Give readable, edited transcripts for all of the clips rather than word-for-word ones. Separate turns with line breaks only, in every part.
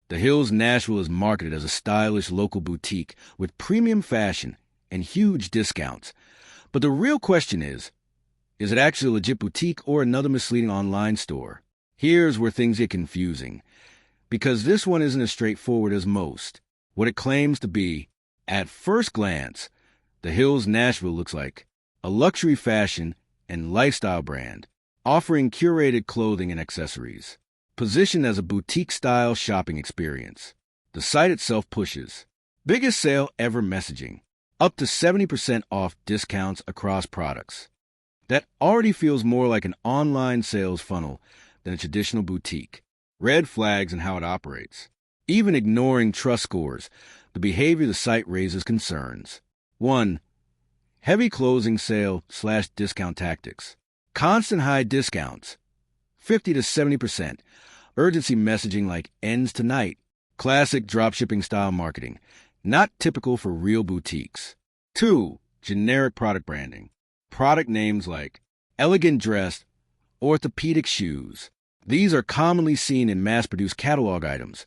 The Hills Nashville is marketed as a stylish local boutique with premium fashion and huge discounts. But the real question is it actually a legit boutique or another misleading online store? Here's where things get confusing, because this one isn't as straightforward as most. What it claims to be, at first glance, the Hills Nashville looks like a luxury fashion and lifestyle brand, offering curated clothing and accessories, positioned as a boutique-style shopping experience. The site itself pushes biggest sale ever messaging, up to 70% off discounts across products. That already feels more like an online sales funnel than a traditional boutique. Red flags in how it operates. Even ignoring trust scores, the behavior of the site raises concerns. 1. Heavy closing sale/discount tactics. Constant high discounts, 50 to 70%. Urgency messaging like ends tonight. Classic dropshipping style marketing, not typical for real boutiques. 2. Generic product branding. Product names like elegant dress, orthopedic shoes. These are commonly seen in mass-produced catalog items,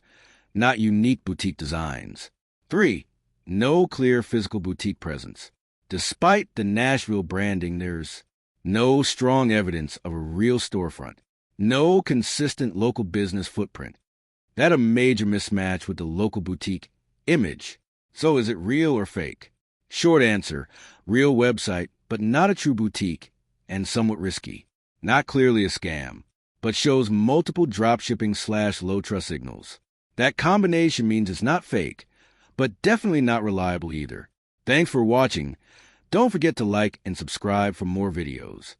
not unique boutique designs. 3. No clear physical boutique presence. Despite the Nashville branding, there's no strong evidence of a real storefront, no consistent local business footprint. That's a major mismatch with the local boutique image. So is it real or fake? Short answer, real website, but not a true boutique, and somewhat risky. Not clearly a scam, but shows multiple dropshipping/low trust signals. That combination means it's not fake, but definitely not reliable either. Thanks for watching. Don't forget to like and subscribe for more videos.